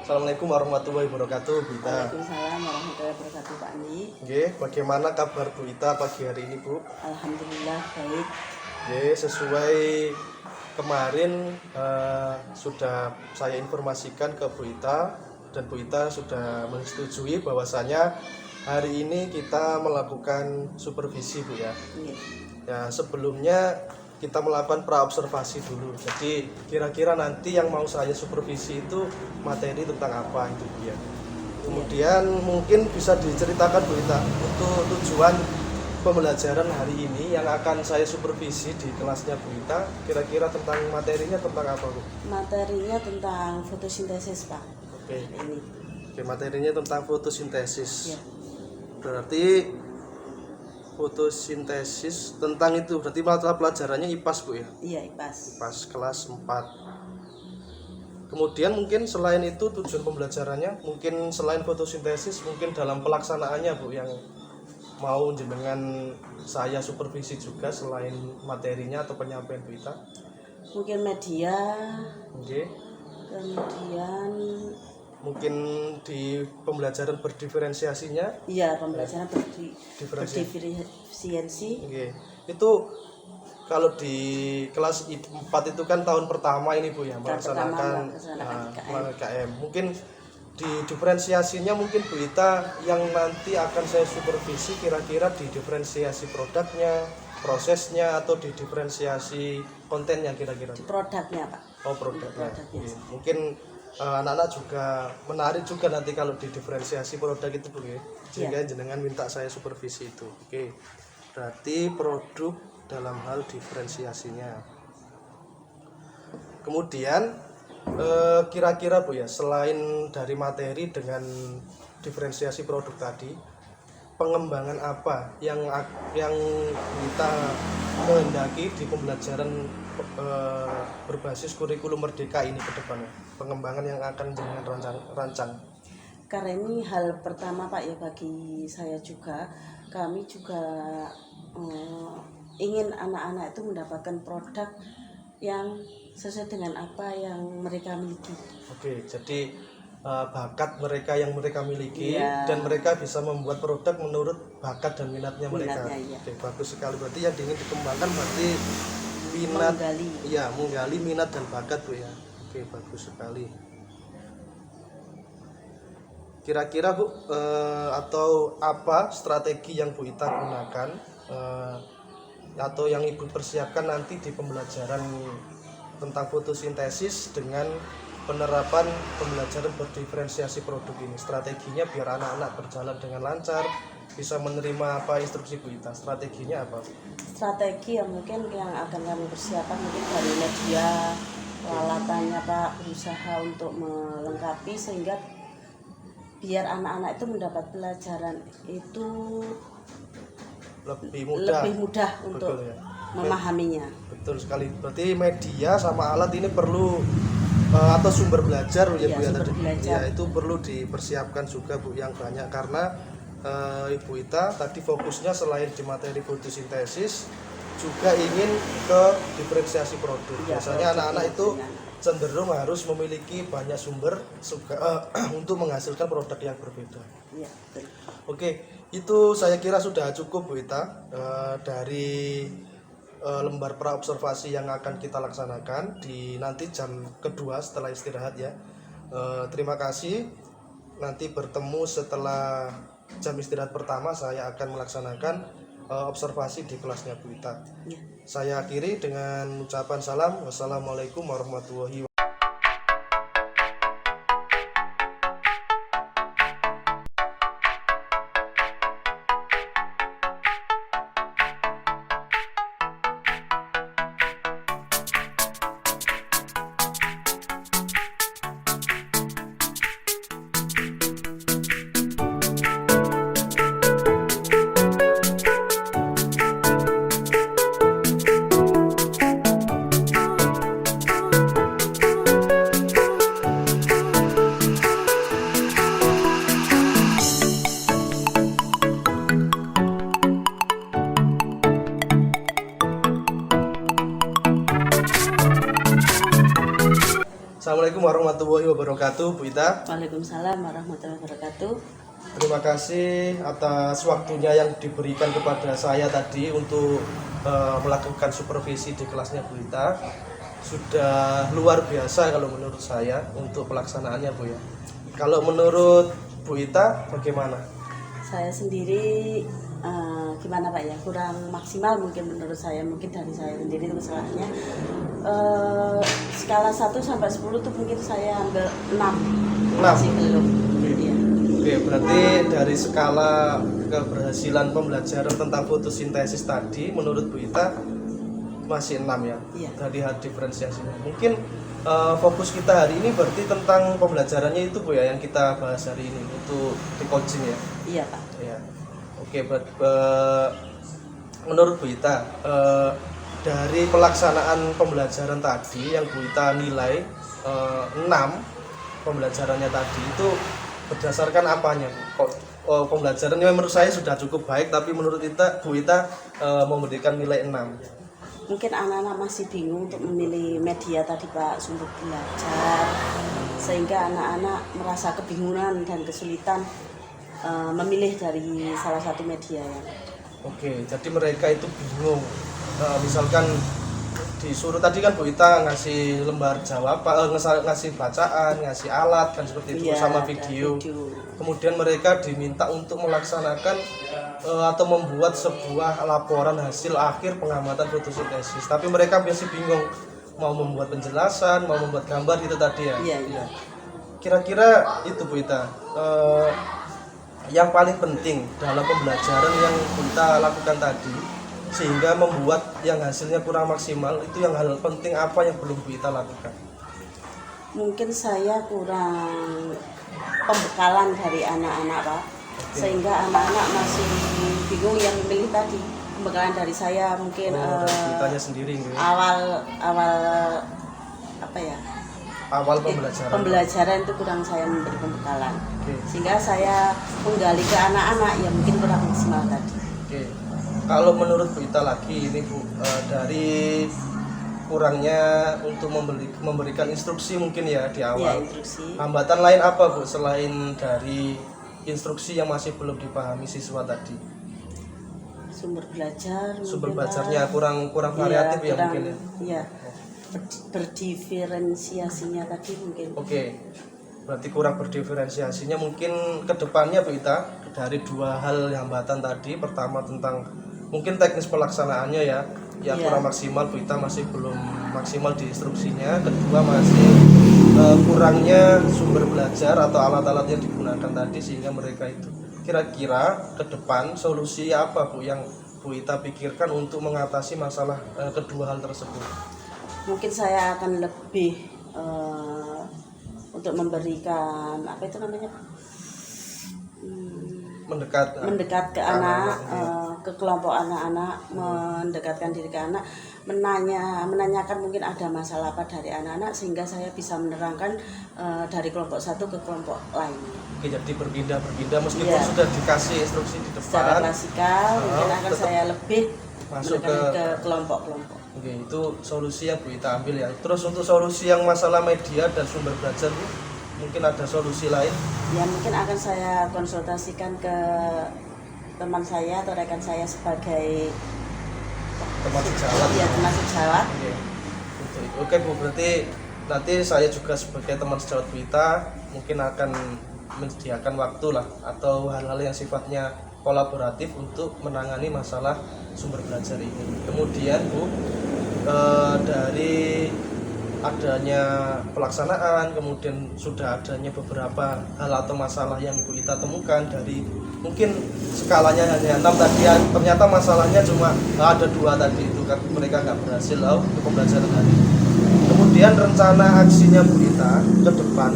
Assalamualaikum warahmatullahi wabarakatuh, Bu Ita. Waalaikumsalam warahmatullahi wabarakatuh, Pak Andi. Oke, bagaimana kabar Bu Ita pagi hari ini, Bu? Alhamdulillah baik. Oke, sesuai kemarin sudah saya informasikan ke Bu Ita dan Bu Ita sudah menyetujui bahwasanya hari ini kita melakukan supervisi, Bu ya. Iya. Ya, sebelumnya kita melakukan praobservasi dulu. Jadi kira-kira nanti yang mau saya supervisi itu materi tentang apa itu Bu ya. Kemudian mungkin bisa diceritakan Bu Ita untuk tujuan pembelajaran hari ini yang akan saya supervisi di kelasnya Bu Ita, kira-kira tentang materinya tentang apa Bu? Materinya tentang fotosintesis, Pak. Oke. Ini. Oke, materinya tentang fotosintesis. Ya. Berarti fotosintesis tentang itu berarti mata pelajarannya IPAS Bu ya? Iya, IPAS. IPAS kelas 4. Kemudian mungkin selain itu tujuan pembelajarannya mungkin selain fotosintesis mungkin dalam pelaksanaannya Bu yang mau jenengan saya supervisi juga selain materinya atau penyampaian Bu Ita. Mungkin media, Oke. kemudian Mungkin di pembelajaran berdiferensiasinya. iya pembelajaran Diferensiasi. berdiferensiasi. Oke. Itu kalau di kelas 4 itu kan tahun pertama ini Bu ya melaksanakan KM. Mungkin di diferensiasinya mungkin Bu Ita yang nanti akan saya supervisi kira-kira di diferensiasi produknya, prosesnya atau di diferensiasi kontennya kira-kira. Di produknya, Pak. Oh, produknya. Produknya. Oke. Mungkin anak-anak juga menarik juga nanti kalau di diferensiasi produk itu Bu ya. Sehingga jenengan minta saya supervisi itu. Oke. Berarti produk dalam hal diferensiasinya. Kemudian kira-kira Bu ya, selain dari materi dengan diferensiasi produk tadi, pengembangan apa yang kita kehendaki di pembelajaran berbasis kurikulum Merdeka ini ke depannya? Pengembangan yang akan jenengan rancang. Karena ini hal pertama, Pak, ya bagi saya juga. Kami juga ingin anak-anak itu mendapatkan produk yang sesuai dengan apa yang mereka miliki. Oke, jadi bakat mereka yang mereka miliki dan Iya. mereka bisa membuat produk menurut bakat dan minatnya mereka. Iya. Oke, bagus sekali. Berarti yang ingin dikembangkan berarti minat, Menggali. iya, menggali minat dan bakat Bu ya. Oke, bagus sekali. Kira-kira Bu atau apa strategi yang Bu Ita gunakan atau yang Ibu persiapkan nanti di pembelajaran tentang fotosintesis dengan penerapan pembelajaran berdiferensiasi produk ini? Strateginya biar anak-anak berjalan dengan lancar, bisa menerima apa instruksi Bu Ita. Strateginya apa? Strategi yang mungkin yang akan kami persiapkan mungkin dari media, peralatannya, Pak, berusaha untuk melengkapi sehingga biar anak-anak itu mendapat pelajaran itu Lebih mudah. untuk Betul, ya. memahaminya. Betul sekali. Berarti media sama alat ini perlu atau sumber belajar ya Bu ya Sumber tadi. belajar. Ya, itu perlu dipersiapkan juga Bu yang banyak karena Ibu Ita tadi fokusnya selain di materi fotosintesis juga ingin ke diferensiasi produk. Ya, Biasanya anak-anak itu dengan cenderung harus memiliki banyak sumber untuk menghasilkan produk yang berbeda. iya, betul. Oke, itu saya kira sudah cukup Bu Ita dari lembar praobservasi yang akan kita laksanakan di nanti jam kedua setelah istirahat ya. Terima kasih. Nanti bertemu setelah jam istirahat pertama saya akan melaksanakan observasi di kelasnya Bu Ita. Ya. Saya akhiri dengan ucapan salam. Wassalamualaikum warahmatullahi wabarakatuh. Assalamualaikum warahmatullahi wabarakatuh, Bu Ita. Waalaikumsalam warahmatullahi wabarakatuh. Terima kasih atas waktunya yang diberikan kepada saya tadi untuk melakukan supervisi di kelasnya Bu Ita. Sudah luar biasa kalau menurut saya untuk pelaksanaannya, Bu ya. Kalau menurut Bu Ita bagaimana? Saya sendiri gimana Pak ya, kurang maksimal mungkin menurut saya, mungkin dari saya sendiri itu kesalahannya. Skala 1 sampai 10 tuh mungkin saya ambil 6. Masih belum. Iya. Oke, berarti dari skala keberhasilan pembelajaran tentang fotosintesis tadi menurut Bu Ita masih 6 ya? Iya. Dari hal diferensiasinya. Mungkin fokus kita hari ini berarti tentang pembelajarannya itu Bu ya, yang kita bahas hari ini untuk di coaching ya? Iya Pak. Ya. Oke, menurut Bu Ita dari pelaksanaan pembelajaran tadi yang Bu Ita nilai 6 pembelajarannya tadi itu berdasarkan apanya Bu? Kok pembelajarannya menurut saya sudah cukup baik, tapi menurut Bu Ita memberikan nilai 6. Mungkin anak-anak masih bingung untuk memilih media tadi Pak, sumber belajar, sehingga anak-anak merasa kebingungan dan kesulitan memilih dari salah satu media ya. Oke, jadi mereka itu bingung. Misalkan disuruh tadi kan Bu Ita ngasih lembar jawab, ngasih bacaan, ngasih alat kan seperti itu, Iya, sama ada video. video. Kemudian mereka diminta untuk melaksanakan atau membuat sebuah laporan hasil akhir pengamatan fotosintesis. Tapi mereka masih bingung mau membuat penjelasan, mau membuat gambar itu tadi ya. Iya. Kira-kira itu Bu Ita. Yang paling penting dalam pembelajaran yang kita lakukan tadi sehingga membuat yang hasilnya kurang maksimal, itu yang hal penting apa yang belum kita lakukan? Mungkin saya kurang pembekalan dari anak-anak Pak, sehingga anak-anak masih bingung yang memilih tadi. Pembekalan dari saya mungkin Dari kitanya sendiri gitu ya? awal apa ya, Awal pembelajaran. Pembelajaran itu kurang saya memberi pembekalan. Oke. Sehingga saya menggali ke anak-anak yang mungkin kurang maksimal tadi. Oke. Kalau menurut Bu Ita lagi ini Bu, dari kurangnya untuk memberikan instruksi mungkin ya di Ya, awal. instruksi. Hambatan lain apa Bu selain dari instruksi yang masih belum dipahami siswa tadi? Sumber belajar. Sumber mungkin, belajarnya Pak. kurang variatif ya mungkin ya. Iya. Berdiferensiasinya tadi mungkin. Oke, berarti kurang berdiferensiasinya mungkin kedepannya Bu Ita dari dua hal hambatan tadi. Pertama tentang mungkin teknis pelaksanaannya ya, yang Iya. kurang maksimal, Bu Ita masih belum maksimal di instruksinya. Kedua masih kurangnya sumber belajar atau alat-alat yang digunakan tadi sehingga mereka itu. Kira-kira ke depan solusi apa Bu yang Bu Ita pikirkan untuk mengatasi masalah kedua hal tersebut? Mungkin saya akan lebih untuk memberikan apa itu namanya, mendekat ke anak, ke kelompok anak-anak, mendekatkan diri ke anak, menanyakan mungkin ada masalah apa dari anak-anak sehingga saya bisa menerangkan dari kelompok satu ke kelompok lain. Oke, jadi berpindah meskipun Iya. sudah dikasih instruksi di Secara depan. klasikal mungkin akan tetap saya lebih masuk mendekatkan ke kelompok-kelompok. Oke, itu solusi yang Bu Ita ambil ya. Terus untuk solusi yang masalah media dan sumber belajar Bu, mungkin ada solusi lain? Ya mungkin akan saya konsultasikan ke teman saya atau rekan saya sebagai Teman sejawat. ya teman sejawat. Oke. Untuk itu. Oke Bu, berarti nanti saya juga sebagai teman sejawat Bu Ita mungkin akan menyediakan waktu lah atau hal-hal yang sifatnya kolaboratif untuk menangani masalah sumber belajar ini. Kemudian Bu, dari adanya pelaksanaan, kemudian sudah adanya beberapa hal atau masalah yang Bu Ita temukan dari mungkin skalanya hanya 6 tadi, ternyata masalahnya cuma ada 2 tadi itu kan mereka nggak berhasil untuk pembelajaran tadi. Kemudian rencana aksinya Bu Ita ke depan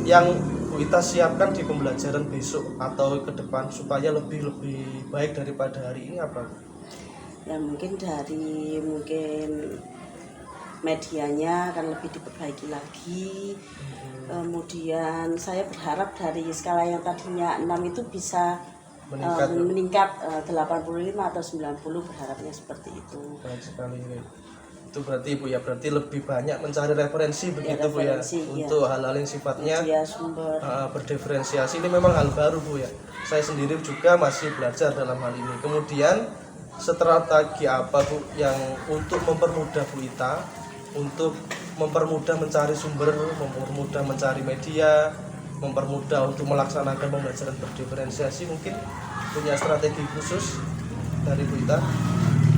yang Bu Ita siapkan di pembelajaran besok atau ke depan supaya lebih baik daripada hari ini apa? Ya mungkin medianya akan lebih diperbaiki lagi. Kemudian saya berharap dari skala yang tadinya 6 itu bisa meningkat 85 atau 90, berharapnya seperti itu. Baik sekali. Itu berarti Bu ya, berarti lebih banyak mencari referensi begitu Bu ya, referensi, ya. untuk hal-hal yang sifatnya Media sumber. berdiferensiasi. Ini memang hal baru Bu ya. Saya sendiri juga masih belajar dalam hal ini. Kemudian strategi apa Bu yang untuk mempermudah Bu Ita untuk mempermudah mencari sumber, mempermudah mencari media, mempermudah untuk melaksanakan pembelajaran berdiferensiasi, mungkin punya strategi khusus dari Bu Ita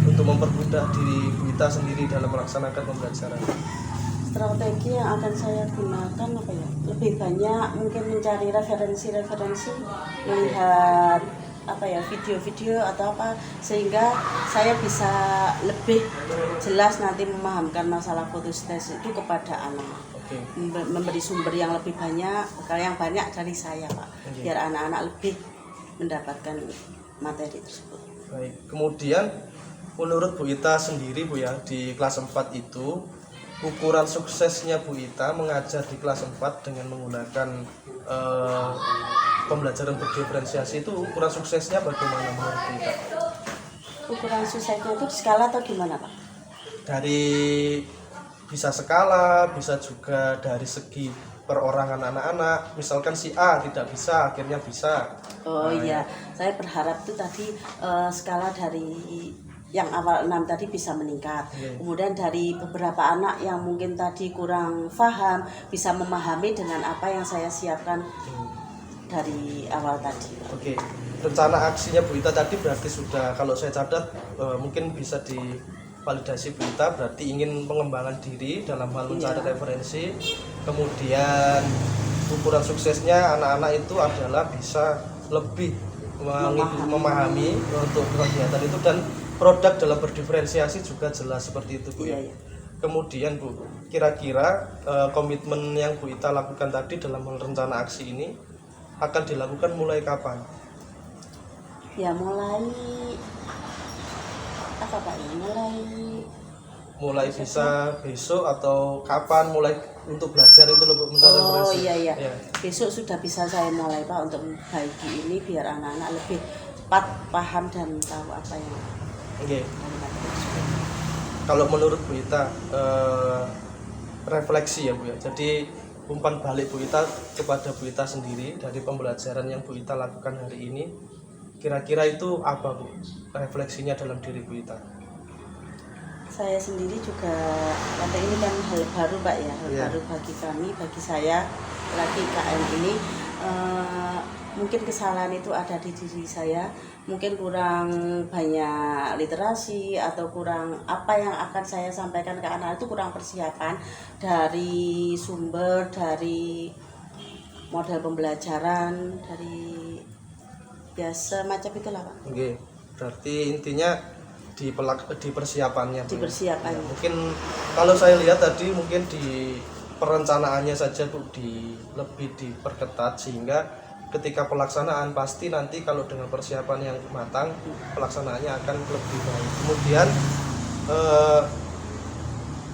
untuk mempermudah diri Bu Ita sendiri dalam melaksanakan pembelajaran? Strategi yang akan saya gunakan apa ya? Lebih banyak mungkin mencari referensi-referensi, melihat apa ya, video-video atau apa, sehingga saya bisa lebih jelas nanti memahamkan masalah fotosintesis itu kepada anak. Oke. Memberi sumber yang lebih banyak, kalau yang banyak dari saya Pak, biar anak-anak lebih mendapatkan materi tersebut. Baik. Kemudian menurut Bu Ita sendiri Bu ya, di kelas 4 itu ukuran suksesnya Bu Ita mengajar di kelas 4 dengan menggunakan pembelajaran berdiferensiasi itu ukuran suksesnya bagaimana menurut Bu Ita? Ukuran suksesnya itu di skala atau gimana Pak? Dari bisa skala, bisa juga dari segi perorangan anak-anak. Misalkan si A tidak bisa, akhirnya bisa. Oh iya, saya berharap itu tadi skala dari yang awal 6 tadi bisa meningkat. Kemudian dari beberapa anak yang mungkin tadi kurang paham bisa memahami dengan apa yang saya siapkan dari awal tadi. Oke, rencana aksinya Bu Ita tadi berarti sudah, kalau saya catat mungkin bisa divalidasi Bu Ita, berarti ingin pengembangan diri dalam hal mencari referensi. Kemudian ukuran suksesnya anak-anak itu adalah bisa lebih memahami untuk kegiatan itu, dan produk dalam berdiferensiasi juga jelas seperti itu Bu ya. Kemudian Bu, kira-kira komitmen yang Bu Ita lakukan tadi dalam rencana aksi ini akan dilakukan mulai kapan? Ya mulai apa Pak ya? Mulai bisa besok atau kapan mulai untuk belajar itu loh Bu, mencari referensi? Oh iya. Besok sudah bisa saya mulai Pak untuk membaiki ini biar anak-anak lebih cepat paham dan tahu apa yang. Oke. Kalau menurut Bu Ita refleksi ya Bu ya. Jadi umpan balik Bu Ita kepada Bu Ita sendiri dari pembelajaran yang Bu Ita lakukan hari ini, kira-kira itu apa Bu refleksinya dalam diri Bu Ita? Saya sendiri juga, karena ini kan hal baru Pak ya, baru bagi kami, bagi saya lagi KM ini. Mungkin kesalahan itu ada di diri saya, mungkin kurang banyak literasi atau kurang apa yang akan saya sampaikan ke anak itu, kurang persiapan dari sumber, dari model pembelajaran, dari biasa macam itulah Pak. Oke, berarti intinya di persiapannya. Di persiapan. Ya, mungkin kalau saya lihat tadi mungkin di perencanaannya saja Bu lebih diperketat, sehingga ketika pelaksanaan pasti nanti kalau dengan persiapan yang matang pelaksanaannya akan lebih baik. Kemudian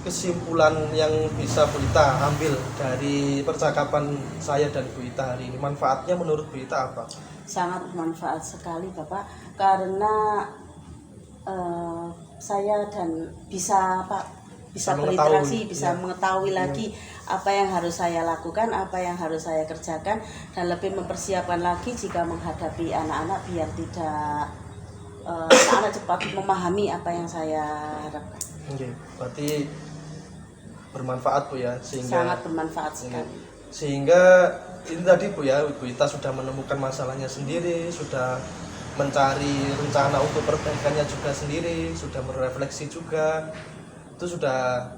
kesimpulan yang bisa Bu Ita ambil dari percakapan saya dan Bu Ita hari ini, manfaatnya menurut Bu Ita apa? Sangat bermanfaat sekali Bapak, karena saya dan bisa berinteraksi, bisa mengetahui lagi apa yang harus saya lakukan, apa yang harus saya kerjakan, dan lebih mempersiapkan lagi jika menghadapi anak-anak biar tidak anak-anak cepat memahami apa yang saya harapkan. Oke, berarti bermanfaat Bu ya, sangat bermanfaat sekali. Sehingga ini tadi Bu ya, Bu Ita sudah menemukan masalahnya sendiri, sudah mencari rencana untuk perbaikannya juga sendiri, sudah merefleksi juga. Itu sudah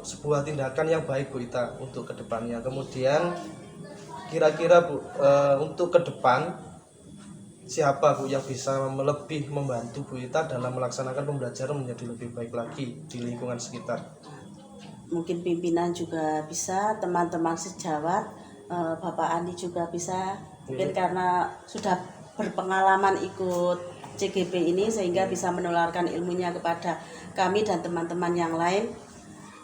sebuah tindakan yang baik Bu Ita untuk kedepannya. Kemudian kira-kira Bu, untuk ke depan siapa Bu yang bisa lebih membantu Bu Ita dalam melaksanakan pembelajaran menjadi lebih baik lagi di lingkungan sekitar? Mungkin pimpinan juga bisa, teman-teman sejawat, Bapak Andi juga bisa. Mungkin karena sudah berpengalaman ikut CGP ini sehingga bisa menularkan ilmunya kepada kami dan teman-teman yang lain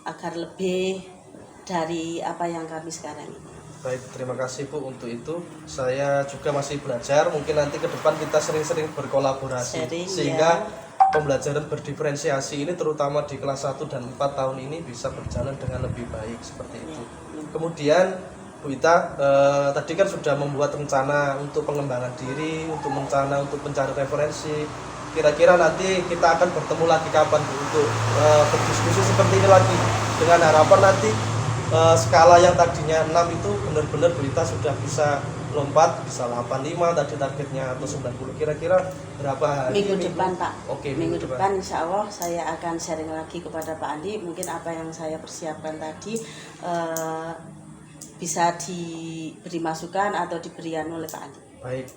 agar lebih dari apa yang kami sekarang ini. Baik, terima kasih Bu untuk itu. Saya juga masih belajar, mungkin nanti ke depan kita sering-sering berkolaborasi sehingga pembelajaran berdiferensiasi ini terutama di kelas 1 dan 4 tahun ini bisa berjalan dengan lebih baik seperti itu. Kemudian Bu Ita tadi kan sudah membuat rencana untuk pengembangan diri, untuk rencana untuk mencari referensi. Kira-kira nanti kita akan bertemu lagi kapan Bu untuk berdiskusi seperti ini lagi, dengan harapan nanti skala yang tadinya 6 itu benar-benar Bu Ita sudah bisa lompat, bisa 85 tadi targetnya atau 90. Kira-kira berapa hari? Minggu depan Pak. Oke, minggu depan insya Allah saya akan sharing lagi kepada Pak Andi. Mungkin apa yang saya persiapkan tadi bisa diberi masukan atau diberikan oleh Pak Andi. Baik,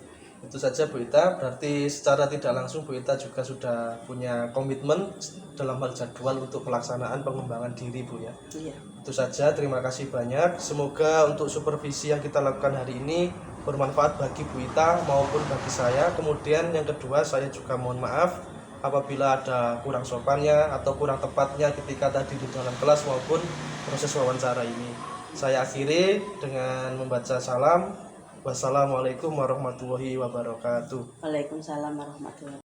itu saja Bu Ita. Berarti secara tidak langsung Bu Ita juga sudah punya komitmen dalam hal jadwal untuk pelaksanaan pengembangan diri Bu ya. Iya. Itu saja, terima kasih banyak. Semoga untuk supervisi yang kita lakukan hari ini bermanfaat bagi Bu Ita maupun bagi saya. Kemudian yang kedua, saya juga mohon maaf apabila ada kurang sopannya atau kurang tepatnya ketika tadi di dalam kelas maupun proses wawancara ini. Saya akhiri dengan membaca salam. Wassalamualaikum warahmatullahi wabarakatuh. Waalaikumsalam warahmatullahi wabarakatuh.